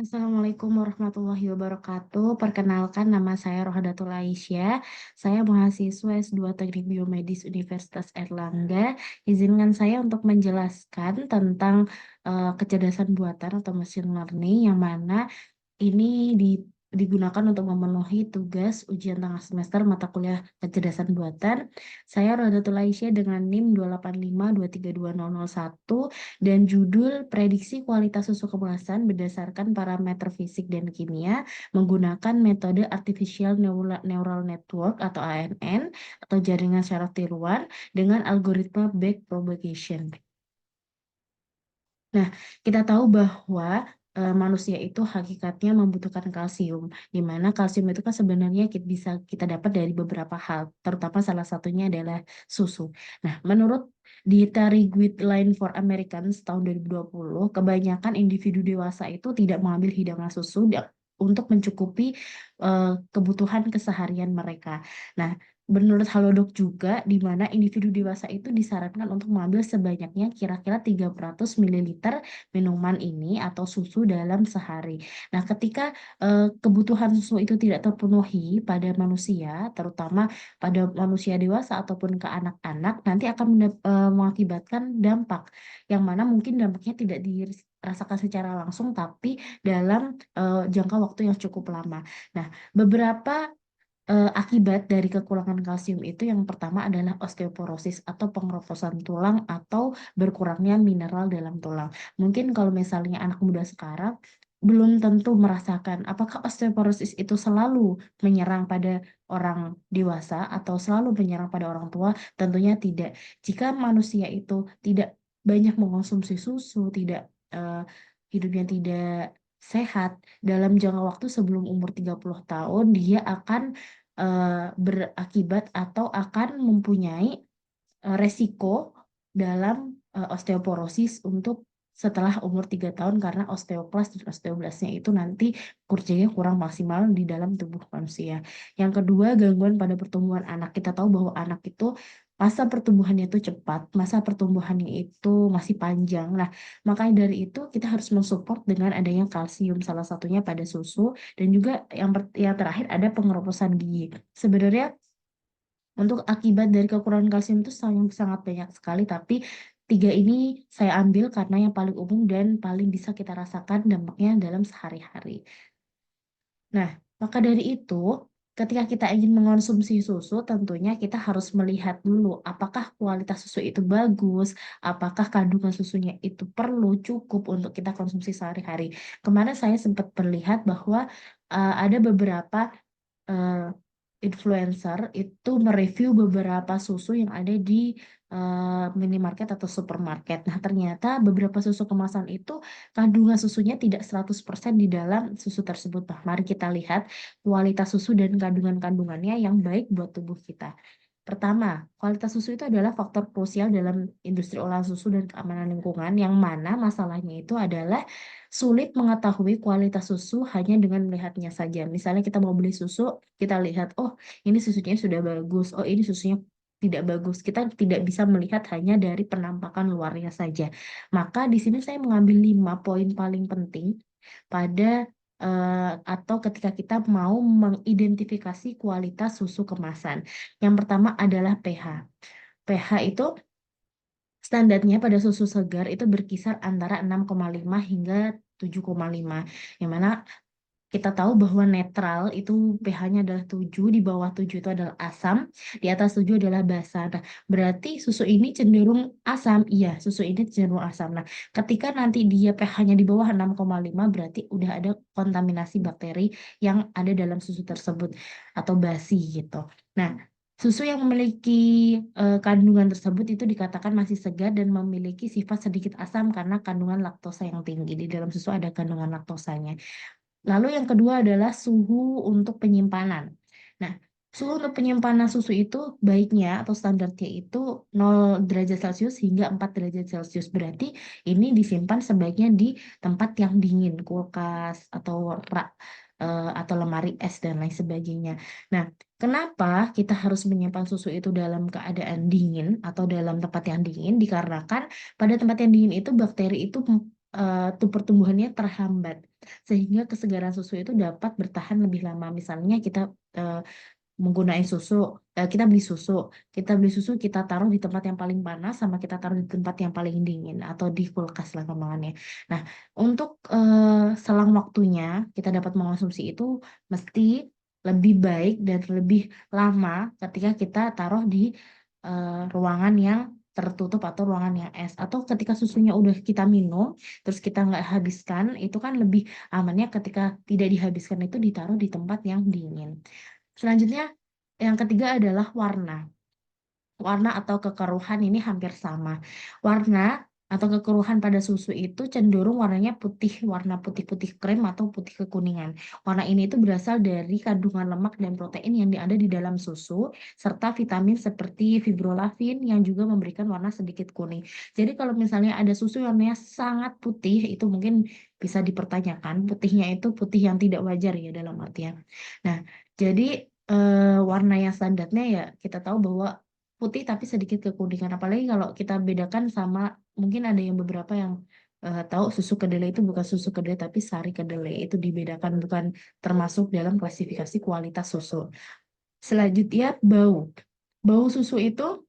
Assalamualaikum warahmatullahi wabarakatuh. Perkenalkan, nama saya Rohadatul Aisyah. Saya mahasiswa S2 Teknik Biomedis Universitas Erlangga. Izinkan saya untuk menjelaskan tentang kecerdasan buatan atau machine learning yang mana ini digunakan untuk memenuhi tugas ujian tengah semester mata kuliah kecerdasan buatan. Saya Rodatul Aisyah dengan NIM 285232001 dan judul Prediksi Kualitas Susu Kemasan berdasarkan parameter fisik dan kimia menggunakan metode Artificial Neural Network atau ANN atau jaringan syaraf tiruan dengan algoritma backpropagation. Nah, kita tahu bahwa manusia itu hakikatnya membutuhkan kalsium, di mana kalsium itu kan sebenarnya bisa kita dapat dari beberapa hal, terutama salah satunya adalah susu. Nah, menurut Dietary Guideline for Americans tahun 2020, kebanyakan individu dewasa itu tidak mengambil hidangan susu untuk mencukupi kebutuhan keseharian mereka. Nah, menurut Halodoc juga, di mana individu dewasa itu disarankan untuk mengambil sebanyaknya kira-kira 300 ml minuman ini atau susu dalam sehari. Nah, ketika kebutuhan susu itu tidak terpenuhi pada manusia, terutama pada manusia dewasa ataupun ke anak-anak, nanti akan mengakibatkan dampak, yang mana mungkin dampaknya tidak dirasakan secara langsung, tapi dalam jangka waktu yang cukup lama. Nah, beberapa akibat dari kekurangan kalsium itu yang pertama adalah osteoporosis atau pengeroposan tulang atau berkurangnya mineral dalam tulang. Mungkin kalau misalnya anak muda sekarang belum tentu merasakan apakah osteoporosis itu selalu menyerang pada orang dewasa atau selalu menyerang pada orang tua, tentunya tidak. Jika manusia itu tidak banyak mengonsumsi susu, tidak eh, hidupnya tidak sehat dalam jangka waktu sebelum umur 30 tahun, dia akan eh, berakibat atau akan mempunyai resiko dalam osteoporosis untuk setelah umur 3 tahun karena osteoklas dan osteoblastnya itu nanti kerjanya kurang maksimal di dalam tubuh manusia. Yang kedua, gangguan pada pertumbuhan anak. Kita tahu bahwa anak itu masa pertumbuhannya itu cepat, masa pertumbuhannya itu masih panjang. Nah, makanya dari itu kita harus mensupport dengan adanya kalsium, salah satunya pada susu, dan juga yang terakhir ada pengeroposan gigi. Sebenarnya untuk akibat dari kekurangan kalsium itu sangat, sangat banyak sekali, tapi tiga ini saya ambil karena yang paling umum dan paling bisa kita rasakan dampaknya dalam sehari-hari. Nah, maka dari itu, ketika kita ingin mengonsumsi susu, tentunya kita harus melihat dulu apakah kualitas susu itu bagus, apakah kandungan susunya itu perlu cukup untuk kita konsumsi sehari-hari. Kemarin saya sempat melihat bahwa ada beberapa eh, influencer itu mereview beberapa susu yang ada di minimarket atau supermarket. Nah, ternyata beberapa susu kemasan itu kandungan susunya tidak 100% di dalam susu tersebut. Nah, mari kita lihat kualitas susu dan kandungan-kandungannya yang baik buat tubuh kita. Pertama, kualitas susu itu adalah faktor krusial dalam industri olahan susu dan keamanan lingkungan, yang mana masalahnya itu adalah sulit mengetahui kualitas susu hanya dengan melihatnya saja. Misalnya kita mau beli susu, kita lihat, oh ini susunya sudah bagus, oh ini susunya tidak bagus. Kita tidak bisa melihat hanya dari penampakan luarnya saja. Maka di sini saya mengambil 5 poin paling penting pada atau ketika kita mau mengidentifikasi kualitas susu kemasan. Yang pertama adalah pH. pH itu standarnya pada susu segar itu berkisar antara 6,5 hingga 7,5. Yang mana kita tahu bahwa netral itu pH-nya adalah 7, di bawah 7 itu adalah asam, di atas 7 adalah basa. Nah, berarti susu ini cenderung asam. Iya, susu ini cenderung asam. Nah, ketika nanti dia pH-nya di bawah 6,5 berarti udah ada kontaminasi bakteri yang ada dalam susu tersebut atau basi gitu. Nah, susu yang memiliki kandungan tersebut itu dikatakan masih segar dan memiliki sifat sedikit asam karena kandungan laktosa yang tinggi. Di dalam susu ada kandungan laktosanya. Lalu yang kedua adalah suhu untuk penyimpanan. Nah, suhu untuk penyimpanan susu itu baiknya atau standarnya itu 0 derajat Celcius hingga 4 derajat Celcius. Berarti ini disimpan sebaiknya di tempat yang dingin, kulkas atau atau lemari es dan lain sebagainya. Nah, kenapa kita harus menyimpan susu itu dalam keadaan dingin atau dalam tempat yang dingin? Dikarenakan pada tempat yang dingin itu bakteri itu pertumbuhannya terhambat sehingga kesegaran susu itu dapat bertahan lebih lama. Misalnya kita eh, menggunakan susu, kita beli susu, kita taruh di tempat yang paling panas sama kita taruh di tempat yang paling dingin atau di kulkas lah kembangannya. Nah, untuk selang waktunya kita dapat mengonsumsi itu mesti lebih baik dan lebih lama ketika kita taruh di ruangan yang tertutup atau ruangan yang es, atau ketika susunya udah kita minum terus kita nggak habiskan, itu kan lebih amannya ketika tidak dihabiskan itu ditaruh di tempat yang dingin. Selanjutnya, yang ketiga adalah warna. Warna atau kekeruhan ini hampir sama. Warna atau kekeruhan pada susu itu cenderung warnanya putih, warna putih-putih krem atau putih kekuningan. Warna ini itu berasal dari kandungan lemak dan protein yang ada di dalam susu, serta vitamin seperti fibrolavin yang juga memberikan warna sedikit kuning. Jadi kalau misalnya ada susu yang warnanya sangat putih, itu mungkin bisa dipertanyakan, putihnya itu putih yang tidak wajar ya dalam artian. Nah, jadi warna yang standarnya ya kita tahu bahwa putih tapi sedikit kekuningan. Apalagi kalau kita bedakan sama, mungkin ada yang beberapa yang tahu susu kedelai itu bukan susu kedelai tapi sari kedelai, itu dibedakan, bukan termasuk dalam klasifikasi kualitas susu. Selanjutnya, bau. Bau susu itu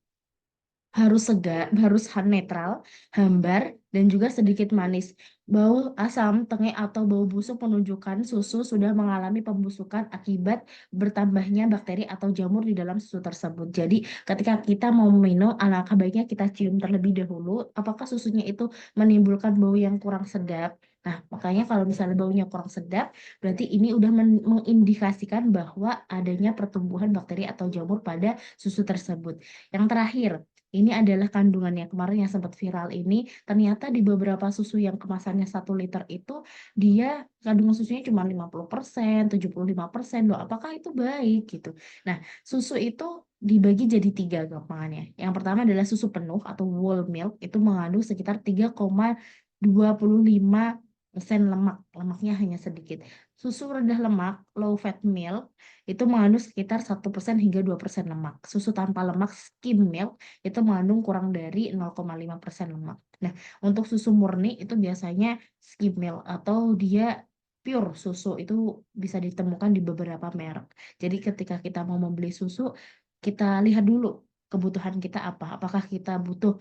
harus segar, harus netral, hambar, dan juga sedikit manis. Bau asam, tengek, atau bau busuk menunjukkan susu sudah mengalami pembusukan akibat bertambahnya bakteri atau jamur di dalam susu tersebut. Jadi, ketika kita mau minum, alangkah baiknya kita cium terlebih dahulu apakah susunya itu menimbulkan bau yang kurang sedap. Nah, makanya kalau misalnya baunya kurang sedap, berarti ini udah mengindikasikan bahwa adanya pertumbuhan bakteri atau jamur pada susu tersebut. Yang terakhir, ini adalah kandungannya. Kemarin yang sempat viral ini, ternyata di beberapa susu yang kemasannya 1 liter itu, dia kandungan susunya cuma 50%, 75% loh. Apakah itu baik gitu? Nah, susu itu dibagi jadi 3 gampangannya. Yang pertama adalah susu penuh atau whole milk, itu mengandung sekitar 3,25% lemak. Lemaknya hanya sedikit. Susu rendah lemak, low fat milk, itu mengandung sekitar 1% hingga 2% lemak. Susu tanpa lemak, skim milk, itu mengandung kurang dari 0,5% lemak. Nah, untuk susu murni itu biasanya skim milk atau dia pure susu, itu bisa ditemukan di beberapa merek. Jadi ketika kita mau membeli susu, kita lihat dulu kebutuhan kita apa. Apakah kita butuh,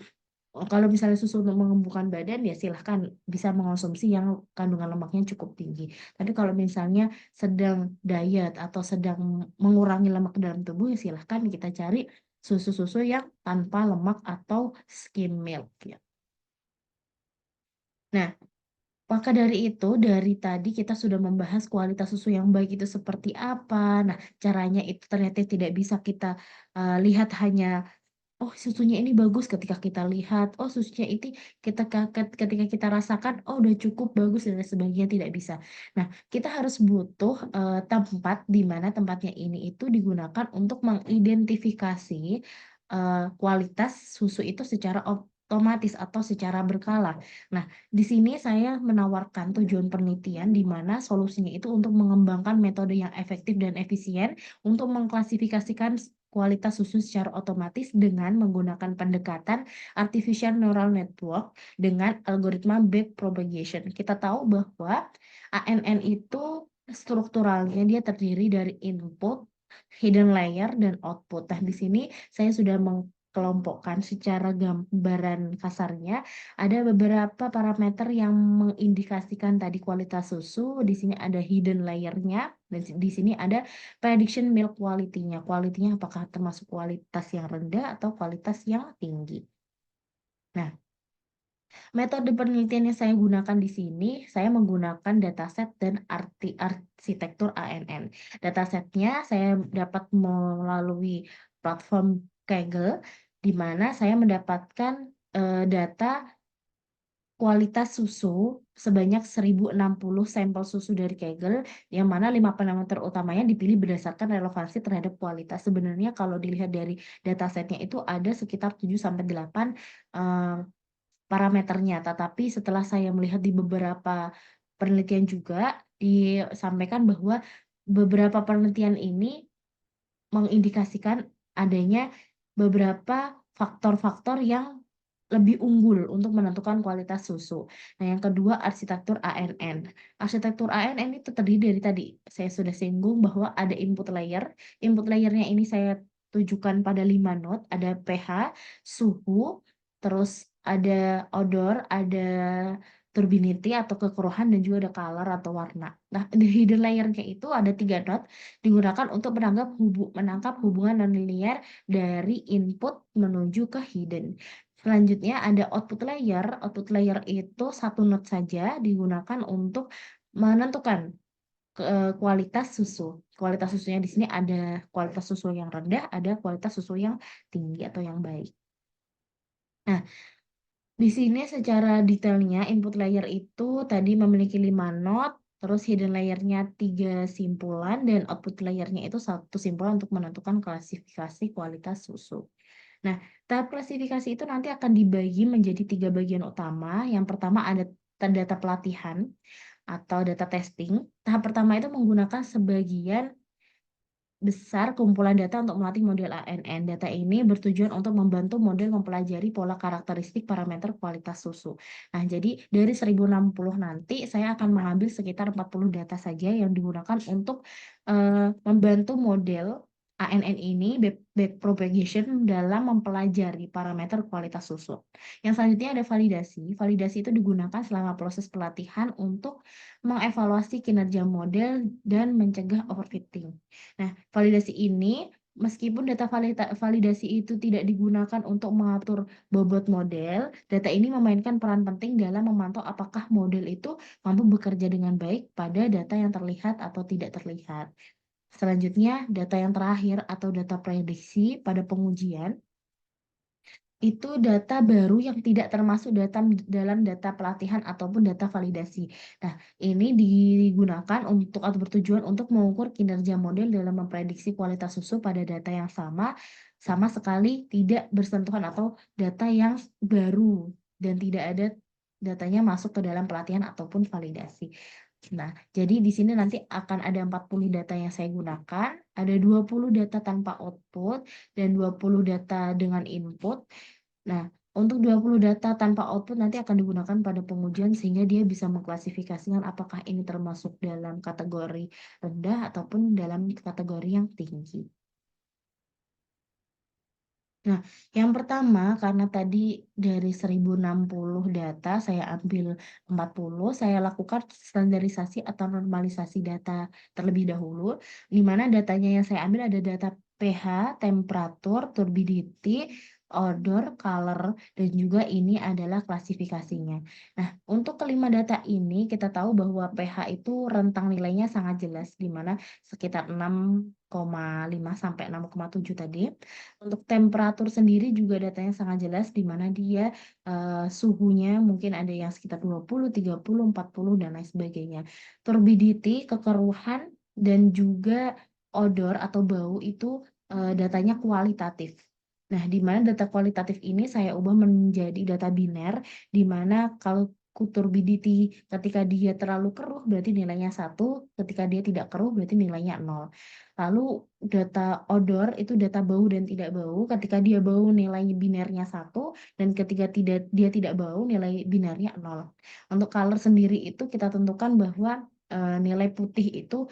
kalau misalnya susu untuk mengembangkan badan ya silahkan bisa mengonsumsi yang kandungan lemaknya cukup tinggi. Tapi kalau misalnya sedang diet atau sedang mengurangi lemak dalam tubuh ya silahkan kita cari susu-susu yang tanpa lemak atau skim milk ya. Nah, maka dari itu, dari tadi kita sudah membahas kualitas susu yang baik itu seperti apa. Nah, caranya itu ternyata tidak bisa kita lihat hanya, oh susunya ini bagus ketika kita lihat, oh susunya itu ketika kita rasakan, oh udah cukup bagus dan lain sebagainya, tidak bisa. Nah, kita harus butuh tempat di mana tempatnya ini itu digunakan untuk mengidentifikasi kualitas susu itu secara otomatis atau secara berkala. Nah, di sini saya menawarkan tujuan penelitian di mana solusinya itu untuk mengembangkan metode yang efektif dan efisien untuk mengklasifikasikan kualitas susu secara otomatis dengan menggunakan pendekatan artificial neural network dengan algoritma backpropagation. Kita tahu bahwa ANN itu strukturalnya dia terdiri dari input, hidden layer, dan output. Nah, di sini saya sudah mengkelompokkan secara gambaran kasarnya ada beberapa parameter yang mengindikasikan tadi kualitas susu. Di sini ada hidden layer-nya, dan di sini ada prediction milk quality-nya. Quality-nya apakah termasuk kualitas yang rendah atau kualitas yang tinggi. Nah, metode penelitian yang saya gunakan di sini, saya menggunakan dataset dan arsitektur ANN. Datasetnya saya dapat melalui platform Kaggle, di mana saya mendapatkan data kualitas susu sebanyak 1060 sampel susu dari Kaggle, yang mana 5 parameter utamanya dipilih berdasarkan relevansi terhadap kualitas. Sebenarnya kalau dilihat dari datasetnya itu ada sekitar 7-8 eh, parameternya, tetapi setelah saya melihat di beberapa penelitian juga disampaikan bahwa beberapa penelitian ini mengindikasikan adanya beberapa faktor-faktor yang lebih unggul untuk menentukan kualitas susu. Nah, yang kedua arsitektur ANN. Arsitektur ANN itu terdiri dari tadi saya sudah singgung bahwa ada input layer. Input layernya ini saya tujukan pada 5 node, ada pH, suhu, terus ada odor, ada turbidity atau kekeruhan, dan juga ada color atau warna. Nah, di hidden layernya itu ada 3 node digunakan untuk menangkap hubungan nonlinear dari input menuju ke hidden. Selanjutnya ada output layer. Output layer itu satu node saja digunakan untuk menentukan kualitas susu. Kualitas susunya di sini ada kualitas susu yang rendah, ada kualitas susu yang tinggi atau yang baik. Nah, di sini secara detailnya input layer itu tadi memiliki 5 node, terus hidden layernya 3 simpulan, dan output layernya itu satu simpulan untuk menentukan klasifikasi kualitas susu. Nah, tahap klasifikasi itu nanti akan dibagi menjadi 3 bagian utama. Yang pertama ada data pelatihan atau data testing. Tahap pertama itu menggunakan sebagian besar kumpulan data untuk melatih model ANN. Data ini bertujuan untuk membantu model mempelajari pola karakteristik parameter kualitas susu. Nah, jadi dari 1060 nanti saya akan mengambil sekitar 40 data saja yang digunakan untuk membantu model ANN ini backpropagation dalam mempelajari parameter kualitas susu. Yang selanjutnya ada validasi. Validasi itu digunakan selama proses pelatihan untuk mengevaluasi kinerja model dan mencegah overfitting. Nah, validasi ini meskipun data validasi itu tidak digunakan untuk mengatur bobot model, data ini memainkan peran penting dalam memantau apakah model itu mampu bekerja dengan baik pada data yang terlihat atau tidak terlihat. Selanjutnya, data yang terakhir atau data prediksi pada pengujian itu data baru yang tidak termasuk dalam data pelatihan ataupun data validasi. Nah, ini digunakan untuk atau bertujuan untuk mengukur kinerja model dalam memprediksi kualitas susu pada data yang sama sekali tidak bersentuhan atau data yang baru dan tidak ada datanya masuk ke dalam pelatihan ataupun validasi. Nah, jadi di sini nanti akan ada 40 data yang saya gunakan, ada 20 data tanpa output dan 20 data dengan input. Nah, untuk 20 data tanpa output nanti akan digunakan pada pengujian sehingga dia bisa mengklasifikasikan apakah ini termasuk dalam kategori rendah ataupun dalam kategori yang tinggi. Nah, yang pertama karena tadi dari 1060 data saya ambil 40, saya lakukan standarisasi atau normalisasi data terlebih dahulu, di mana datanya yang saya ambil ada data pH, temperatur, turbidity, odor, color, dan juga ini adalah klasifikasinya. Nah, untuk kelima data ini kita tahu bahwa pH itu rentang nilainya sangat jelas, di mana sekitar 6,5 sampai 6,7 tadi. Untuk temperatur sendiri juga datanya sangat jelas, di mana dia suhunya mungkin ada yang sekitar 20, 30, 40, dan lain sebagainya. Turbidity, kekeruhan, dan juga odor atau bau itu datanya kualitatif. Nah, di mana data kualitatif ini saya ubah menjadi data biner, di mana kalau turbidity ketika dia terlalu keruh berarti nilainya 1, ketika dia tidak keruh berarti nilainya 0. Lalu data odor itu data bau dan tidak bau. Ketika dia bau nilai binernya 1, dan ketika dia tidak bau nilai binernya 0. Untuk color sendiri itu kita tentukan bahwa nilai putih itu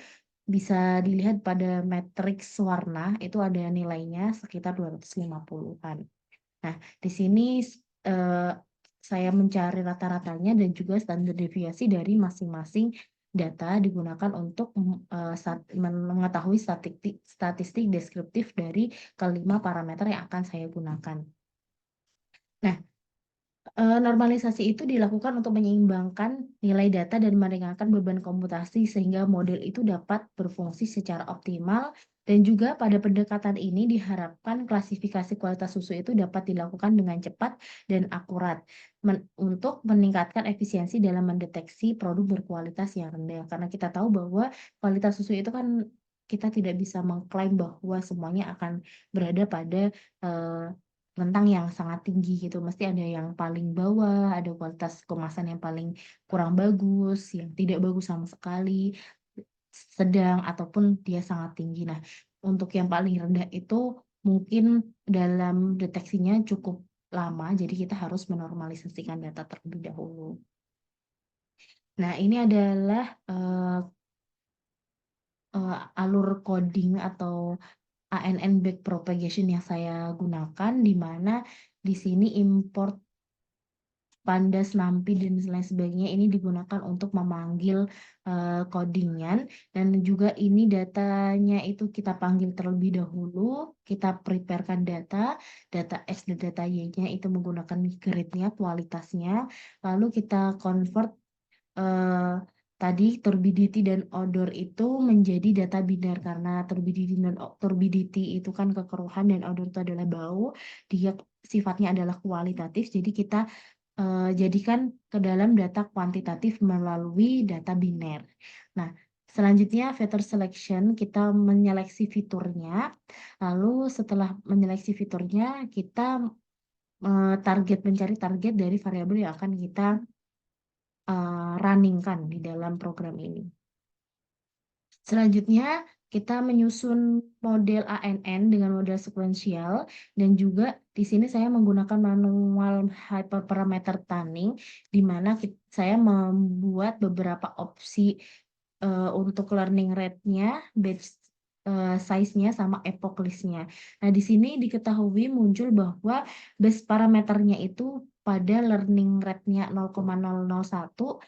bisa dilihat pada matriks warna, itu ada nilainya sekitar 250-an. Nah, di sini eh, saya mencari rata-ratanya dan juga standar deviasi dari masing-masing data digunakan untuk mengetahui statistik deskriptif dari kelima parameter yang akan saya gunakan. Nah, normalisasi itu dilakukan untuk menyeimbangkan nilai data dan meringankan beban komputasi sehingga model itu dapat berfungsi secara optimal, dan juga pada pendekatan ini diharapkan klasifikasi kualitas susu itu dapat dilakukan dengan cepat dan akurat untuk meningkatkan efisiensi dalam mendeteksi produk berkualitas yang rendah. Karena kita tahu bahwa kualitas susu itu kan kita tidak bisa mengklaim bahwa semuanya akan berada pada eh, rentang yang sangat tinggi gitu. Mesti ada yang paling bawah, ada kualitas kemasan yang paling kurang bagus, yang tidak bagus sama sekali, sedang, ataupun dia sangat tinggi. Nah, untuk yang paling rendah itu mungkin dalam deteksinya cukup lama, jadi kita harus menormalisasikan data terlebih dahulu. Nah, ini adalah alur coding atau ANN backpropagation yang saya gunakan, di mana di sini import pandas, NumPy, dan lain sebagainya ini digunakan untuk memanggil codingan, dan juga ini datanya itu kita panggil terlebih dahulu, kita preparekan data X dan data Y-nya itu menggunakan grade-nya, kualitasnya, lalu kita convert eh, tadi turbidity dan odor itu menjadi data biner, karena turbidity itu kan kekeruhan dan odor itu adalah bau, dia sifatnya adalah kualitatif, jadi kita jadikan ke dalam data kuantitatif melalui data biner. Nah, selanjutnya vector selection, kita menyeleksi fiturnya. Lalu setelah menyeleksi fiturnya, kita mencari target dari variabel yang akan kita runningkan di dalam program ini. Selanjutnya, kita menyusun model ANN dengan model sekuensial, dan juga di sini saya menggunakan manual hyperparameter tuning, di mana saya membuat beberapa opsi untuk learning rate-nya, batch size-nya, sama epoch list-nya. Nah, di sini diketahui muncul bahwa base parameternya itu pada learning rate-nya 0,001,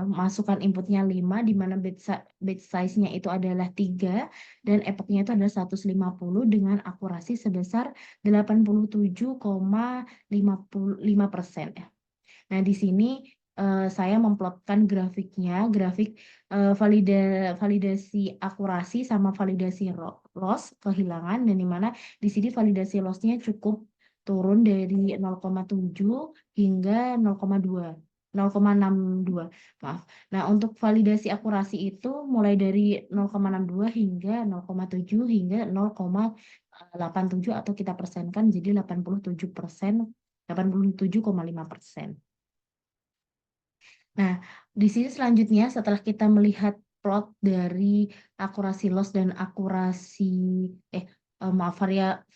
masukkan inputnya 5, di mana batch size-nya itu adalah 3, dan epoch-nya itu adalah 150 dengan akurasi sebesar 87,55%. Nah, di sini saya memplotkan grafiknya, grafik validasi akurasi sama validasi loss, kehilangan, dan di mana di sini validasi loss-nya cukup turun dari 0,7 hingga 0,2. 0,62, maaf. Nah, untuk validasi akurasi itu mulai dari 0,62 hingga 0,7 hingga 0,87, atau kita persenkan jadi 87%, 87,5%. Nah, di sini selanjutnya setelah kita melihat plot dari akurasi loss dan akurasi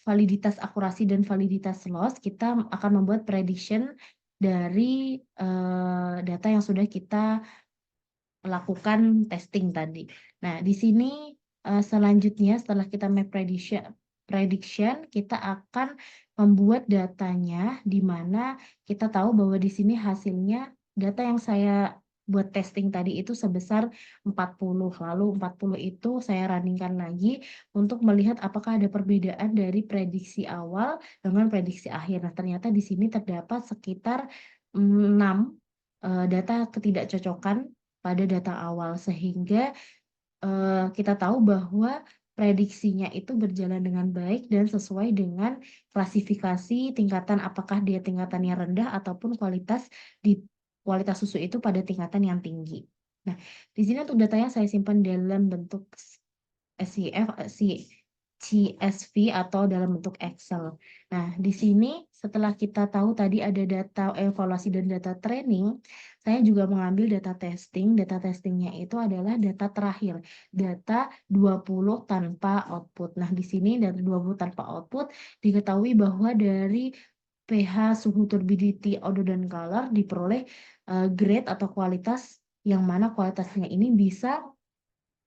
validitas akurasi dan validitas loss, kita akan membuat prediction dari data yang sudah kita lakukan testing tadi. Nah, di sini selanjutnya setelah kita make prediction, kita akan membuat datanya, di mana kita tahu bahwa di sini hasilnya data yang saya buat testing tadi itu sebesar 40. Lalu 40 itu saya runningkan lagi untuk melihat apakah ada perbedaan dari prediksi awal dengan prediksi akhir. Nah, ternyata di sini terdapat sekitar 6 data ketidakcocokan pada data awal, sehingga kita tahu bahwa prediksinya itu berjalan dengan baik dan sesuai dengan klasifikasi tingkatan, apakah dia tingkatannya rendah ataupun kualitas susu itu pada tingkatan yang tinggi. Nah, di sini untuk datanya saya simpan dalam bentuk SCF, CSV, atau dalam bentuk Excel. Nah, di sini setelah kita tahu tadi ada data evaluasi dan data training, saya juga mengambil data testing. Data testingnya itu adalah data terakhir, data 20 tanpa output. Nah, di sini data 20 tanpa output diketahui bahwa dari pH, suhu, turbidity, odor, dan color diperoleh grade atau kualitas, yang mana kualitasnya ini bisa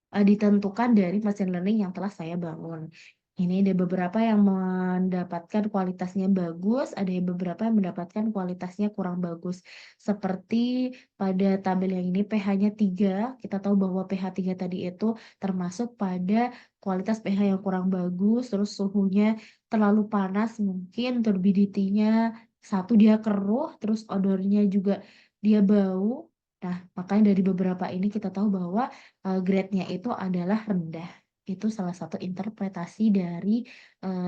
ditentukan dari machine learning yang telah saya bangun. Ini ada beberapa yang mendapatkan kualitasnya bagus, ada beberapa yang mendapatkan kualitasnya kurang bagus. Seperti pada tabel yang ini pH-nya 3, kita tahu bahwa pH 3 tadi itu termasuk pada kualitas pH yang kurang bagus, terus suhunya terlalu panas, mungkin turbidity-nya 1 dia keruh, terus odornya juga dia bau. Nah, makanya dari beberapa ini kita tahu bahwa grade-nya itu adalah rendah. Itu salah satu interpretasi dari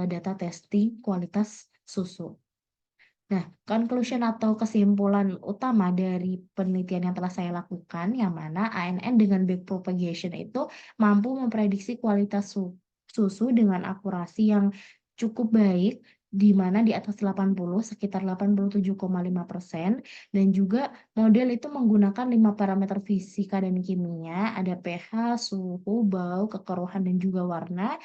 data testing kualitas susu. Nah, conclusion atau kesimpulan utama dari penelitian yang telah saya lakukan, yang mana ANN dengan backpropagation itu mampu memprediksi kualitas susu dengan akurasi yang cukup baik, di mana di atas 80, sekitar 87,5%, dan juga model itu menggunakan 5 parameter fisika dan kimia, ada pH, suhu, bau, kekeruhan, dan juga warna.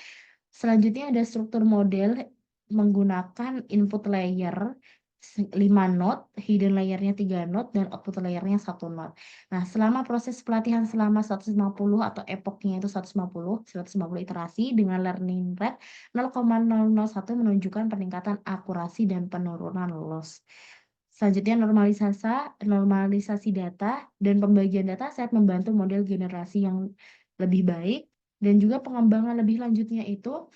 Selanjutnya ada struktur model menggunakan input layer 5 node, hidden layernya 3 node, dan output layernya 1 node. Nah, selama proses pelatihan selama 150 atau epochnya itu 150 iterasi dengan learning rate 0,001 menunjukkan peningkatan akurasi dan penurunan loss. Selanjutnya normalisasi data dan pembagian data set membantu model generasi yang lebih baik, dan juga pengembangan lebih lanjutnya itu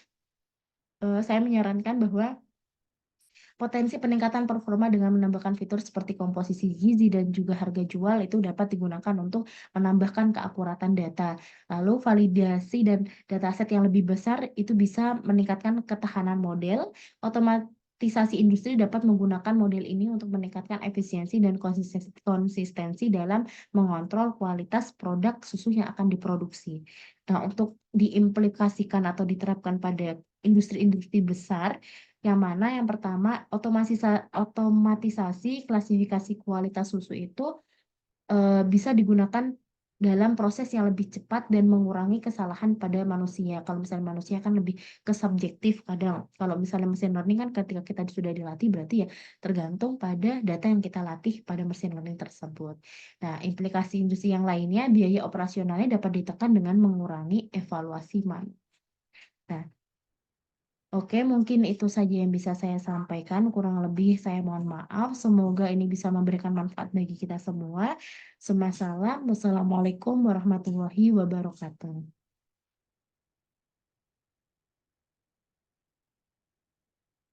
saya menyarankan bahwa potensi peningkatan performa dengan menambahkan fitur seperti komposisi gizi dan juga harga jual itu dapat digunakan untuk menambahkan keakuratan data. Lalu validasi dan dataset yang lebih besar itu bisa meningkatkan ketahanan model. Otomatisasi industri dapat menggunakan model ini untuk meningkatkan efisiensi dan konsistensi dalam mengontrol kualitas produk susu yang akan diproduksi. Nah, untuk diimplikasikan atau diterapkan pada industri-industri besar, yang mana yang pertama, otomatisasi klasifikasi kualitas susu itu bisa digunakan dalam proses yang lebih cepat dan mengurangi kesalahan pada manusia. Kalau misalnya manusia kan lebih ke subjektif kadang. Kalau misalnya mesin learning kan ketika kita sudah dilatih berarti ya tergantung pada data yang kita latih pada mesin learning tersebut. Nah, implikasi industri yang lainnya, biaya operasionalnya dapat ditekan dengan mengurangi evaluasi manual. Nah, oke, mungkin itu saja yang bisa saya sampaikan. Kurang lebih saya mohon maaf. Semoga ini bisa memberikan manfaat bagi kita semua. Wassalamualaikum warahmatullahi wabarakatuh.